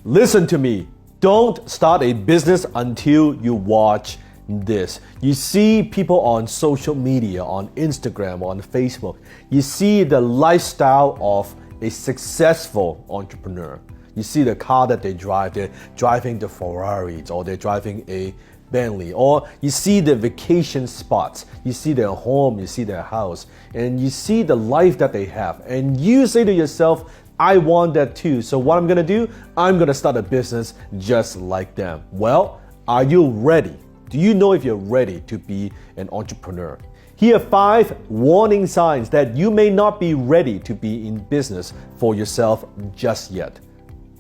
Listen to me. Don't start a business until you watch this. You see people on social media, on Instagram, on Facebook. You see the lifestyle of a successful entrepreneur. You see the car that they drive. They're driving the Ferraris, or they're driving a Bentley, or you see the vacation spots, you see their home, you see their house, and you see the life that they have, and you say to yourself, I want that too. So what I'm gonna do, I'm gonna start a business just like them. Well, are you ready? Do you know if you're ready to be an entrepreneur? Here are 5 warning signs that you may not be ready to be in business for yourself just yet.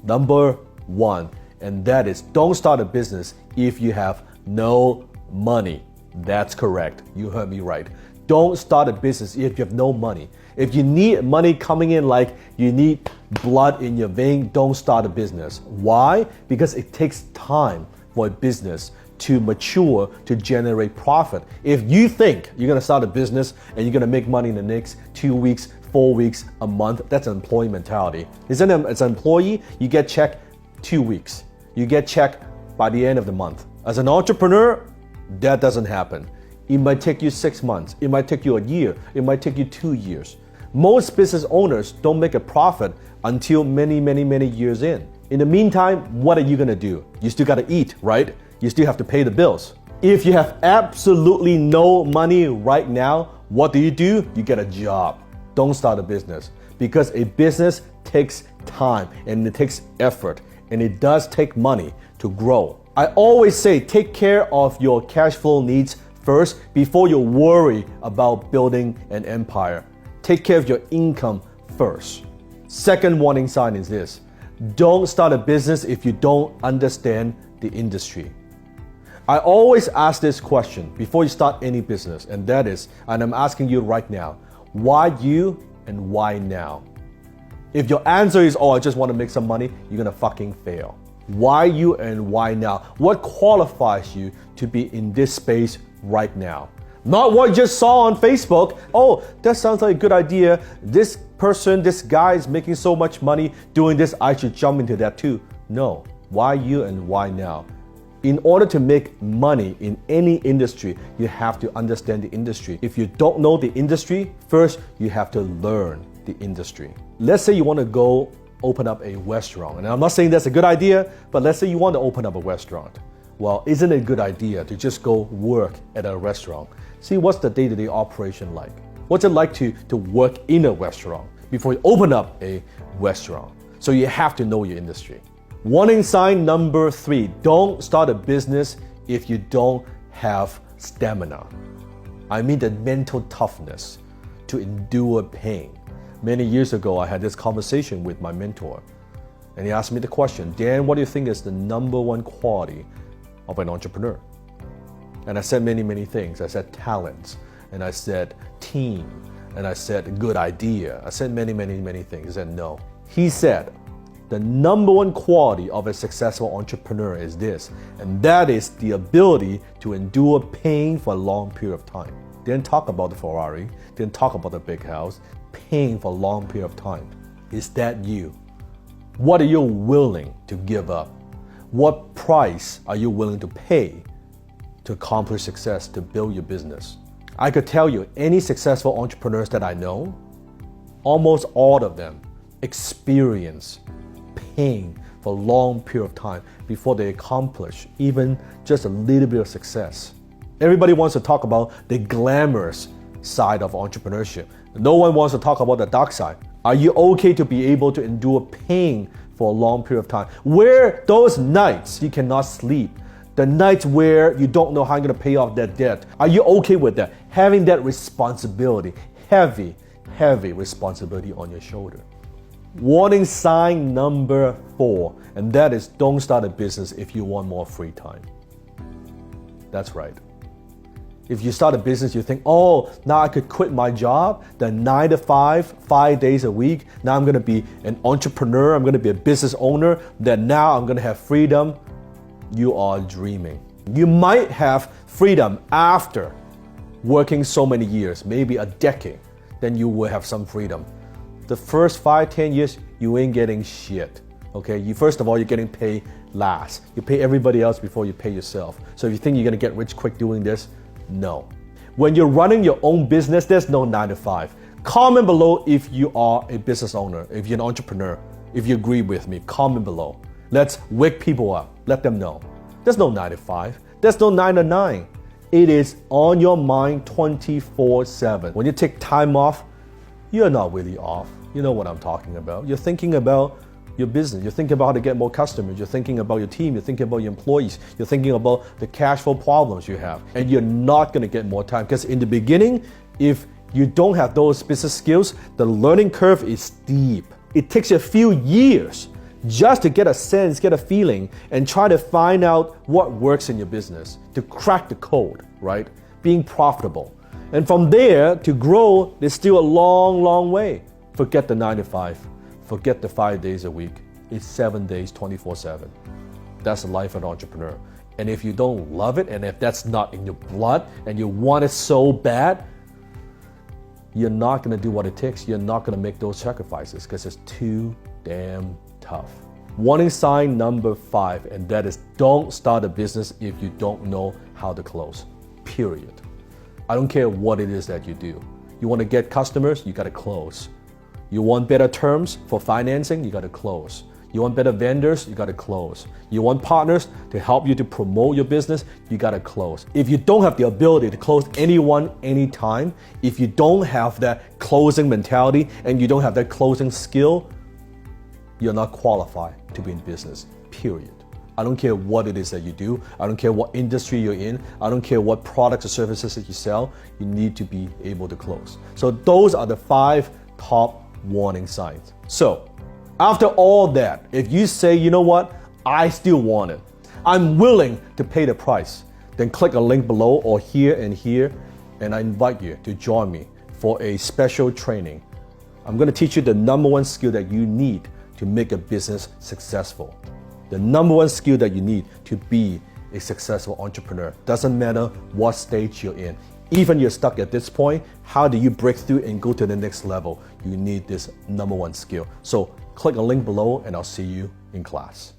Number 1, and that is, don't start a business if you have no money. That's correct. You heard me right. Don't start a business if you have no money. If you need money coming in like you need blood in your vein, don't start a business. Why? Because it takes time for a business to mature, to generate profit. If you think you're gonna start a business and you're gonna make money in the next 2 weeks, 4 weeks, a month, that's an employee mentality. As an employee, you get checked 2 weeks. You get checked by the end of the month. As an entrepreneur, that doesn't happen. It might take you 6 months. It might take you a year. It might take you 2 years. Most business owners don't make a profit until many, many, many years in. In the meantime, what are you gonna do? You still gotta eat, right? You still have to pay the bills. If you have absolutely no money right now, what do? You get a job. Don't start a business, because a business takes time and it takes effort, and it does take money to grow. I always say, take care of your cash flow needs first before you worry about building an empire. Take care of your income first. Second warning sign is this: don't start a business if you don't understand the industry. I always ask this question before you start any business, and that is, and I'm asking you right now, why you and why now? If your answer is, oh, I just want to make some money, you're gonna fucking fail. Why you and why now? What qualifies you to be in this space right now? Not what you just saw on Facebook. Oh, that sounds like a good idea. This person, this guy is making so much money doing this, I should jump into that too. No. Why you and why now? In order to make money in any industry, you have to understand the industry. If you don't know the industry, first you have to learn the industry. Let's say you want to go open up a restaurant. And I'm not saying that's a good idea, but let's say you want to open up a restaurant. Well, isn't it a good idea to just go work at a restaurant? See, what's the day-to-day operation like? What's it like to work in a restaurant before you open up a restaurant? So you have to know your industry. Warning sign number 3, don't start a business if you don't have stamina. I mean the mental toughness to endure pain. Many years ago, I had this conversation with my mentor, and he asked me the question, Dan, what do you think is the number 1 quality of an entrepreneur? And I said many, many things. I said talent, and I said team, and I said good idea. I said many, many, many things. He said no. He said, the number 1 quality of a successful entrepreneur is this, and that is the ability to endure pain for a long period of time. Didn't talk about the Ferrari, didn't talk about the big house. Pain for a long period of time. Is that you? What are you willing to give up? What price are you willing to pay to accomplish success, to build your business? I could tell you, any successful entrepreneurs that I know, almost all of them experience pain for a long period of time before they accomplish even just a little bit of success. Everybody wants to talk about the glamorous side of entrepreneurship. No one wants to talk about the dark side. Are you okay to be able to endure pain for a long period of time? Where those nights you cannot sleep, the nights where you don't know how you're going to pay off that debt, are you okay with that? Having that responsibility, heavy responsibility on your shoulder. Warning sign number 4, and that is, don't start a business if you want more free time. That's right. If you start a business, you think, oh, now I could quit my job, the 9 to 5, 5 days a week. Now I'm going to be an entrepreneur. I'm going to be a business owner. Then now I'm going to have freedom. You are dreaming. You might have freedom after working so many years, maybe a decade. Then you will have some freedom. The first 5, 10 years, you ain't getting shit. Okay, first of all, you're getting paid last. You pay everybody else before you pay yourself. So if you think you're gonna get rich quick doing this, no. When you're running your own business, there's no 9 to 5. Comment below if you are a business owner, if you're an entrepreneur, if you agree with me, comment below. Let's wake people up, let them know. There's no 9 to 5, there's no 9 to 9. It is on your mind 24/7. When you take time off, you're not really off. You know what I'm talking about. You're thinking about your business. You're thinking about how to get more customers. You're thinking about your team. You're thinking about your employees. You're thinking about the cash flow problems you have. And you're not going to get more time because in the beginning, if you don't have those business skills, the learning curve is steep. It takes you a few years just to get a sense, get a feeling, and try to find out what works in your business, to crack the code, right? Being profitable. And from there, to grow, there's still a long, long way. Forget the 9 to 5. Forget the 5 days a week. It's 7 days, 24/7. That's the life of an entrepreneur. And if you don't love it, and if that's not in your blood, and you want it so bad, you're not gonna do what it takes. You're not gonna make those sacrifices because it's too damn tough. Warning sign number 5, and that is don't start a business if you don't know how to close, period. I don't care what it is that you do. You wanna get customers, you gotta close. You want better terms for financing, you gotta close. You want better vendors, you gotta close. You want partners to help you to promote your business, you gotta close. If you don't have the ability to close anyone, anytime, if you don't have that closing mentality and you don't have that closing skill, you're not qualified to be in business, period. I don't care what it is that you do. I don't care what industry you're in. I don't care what products or services that you sell. You need to be able to close. So those are the 5 top warning signs. So after all that, if you say, you know what, I still want it, I'm willing to pay the price, then click a link below or here, and I invite you to join me for a special training. I'm going to teach you the number 1 skill that you need to make a business successful. The number 1 skill that you need to be a successful entrepreneur. Doesn't matter what stage you're in. Even you're stuck at this point, how do you break through and go to the next level? You need this number 1 skill. So click a link below and I'll see you in class.